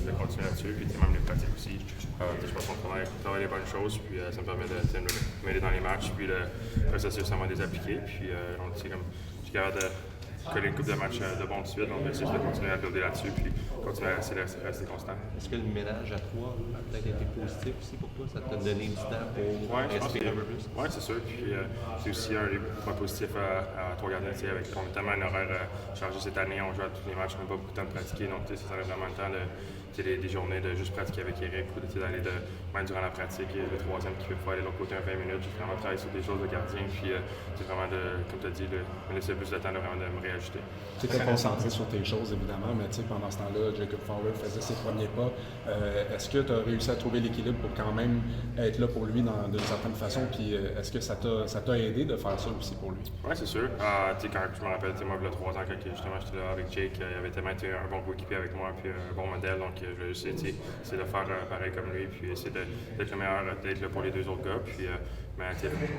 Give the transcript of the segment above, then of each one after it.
de continuer là-dessus. Puis même les pratiques aussi. Je pense qu'on travaille les bonnes choses, puis ça me permet de m'aider dans les matchs, puis le processus, ça m'a les appliquer. Puis donc, tu sais, comme je suis capable de coller une couple de matchs de bon de suite, donc j'essaie de continuer à builder là-dessus, puis continuer à rester constant. Est-ce que le ménage à 3 a peut-être été positif aussi pour toi? Ça t'a donné du temps pour respirer un peu plus? Oui, c'est sûr. Puis c'est aussi un des points positifs à trois gardiens. On a tellement un horaire chargé cette année, on joue à tous les matchs, on n'a pas beaucoup de temps de pratiquer, donc ça donne vraiment le temps des journées de juste pratiquer avec Eric ou d'aller même durant la pratique, le troisième qui peut aller de l'autre côté un 20 minutes, juste vraiment travailler sur des choses de gardien, puis c'est vraiment comme tu as dit, me laisser plus de temps de vraiment de me réajuster. Tu étais concentré sur tes choses, évidemment, mais pendant ce temps-là, Jacob Fowler faisait ses premiers pas. Est-ce que tu as réussi à trouver l'équilibre pour quand même être là pour lui d'une certaine façon? Puis est-ce que ça t'a aidé de faire ça aussi pour lui? Oui, c'est sûr. Quand je me rappelle, moi, il y a 3 ans, quand justement j'étais là avec Jake, il avait tellement été un bon coéquipier avec moi, puis un bon modèle. Donc, je vais juste essayer de faire pareil comme lui, puis essayer d'être le meilleur, d'être là pour les 2 autres gars. Puis, mais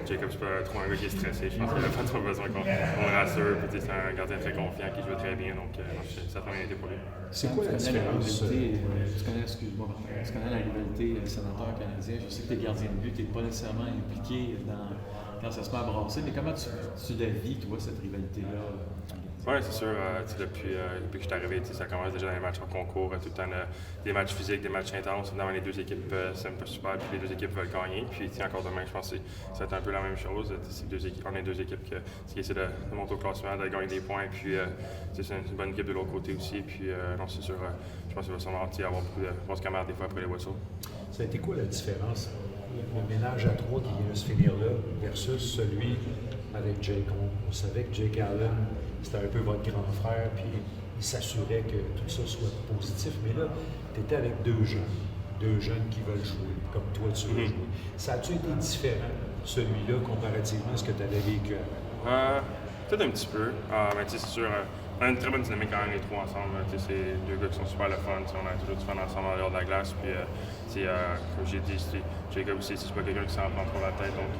Jacob, c'est pas trop un gars qui est stressé. Je pense qu'il n'a pas trop besoin qu'on le rassure. Puis, c'est un gardien très confiant qui joue très bien. Donc, ça a très bien été pour lui. C'est quoi la différence? Tu connais la rivalité sénateur-canadien. Je sais que tu es gardien de but, tu n'es pas nécessairement impliqué quand ça se met à brasser, mais comment tu la vis, toi, cette rivalité-là? Oui, c'est sûr. Depuis que je suis arrivé, ça commence déjà dans les matchs en concours, tout le temps des matchs physiques, des matchs intenses. Évidemment, les 2 équipes s'aiment pas super, puis les 2 équipes veulent gagner. Puis encore demain, je pense que ça va être un peu la même chose. On est 2 équipes qui essaient de monter au classement, de gagner des points. Puis c'est une bonne équipe de l'autre côté aussi. Puis non, c'est sûr, je pense qu'il va sûrement avoir beaucoup de bons camarades des fois après les whistles. Ça a été quoi la différence? Le ménage à 3 qui vient de se finir là versus celui avec Jake. On savait que Jake Allen, c'était un peu votre grand frère, puis il s'assurait que tout ça soit positif. Mais là, tu étais avec 2 jeunes qui veulent jouer, comme toi tu veux jouer. Ça a-tu été différent, celui-là, comparativement à ce que tu avais vécu? Peut-être un petit peu, mais tu sais, c'est sûr, on a une très bonne dynamique quand même les 3 ensemble. C'est 2 gars qui sont super le fun, on a toujours du fun ensemble en dehors de la glace. Puis, comme j'ai dit, Jacob aussi, c'est pas quelqu'un qui s'en prend trop la tête, donc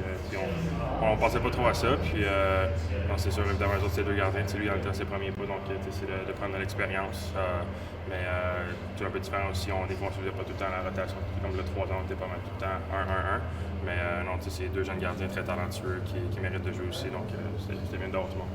on pensait pas trop à ça. Puis, c'est sûr, évidemment, eux autres, c'est 2 gardiens, lui, il était dans ses premiers pas, donc c'est de prendre de l'expérience. Mais c'est un peu différent aussi, des fois, on ne se faisait pas tout le temps la rotation. Comme le 3 ans, on était pas mal tout le temps 1-1-1. Mais non, c'est 2 jeunes gardiens très talentueux qui méritent de jouer aussi, donc c'était bien d'avoir tout le monde.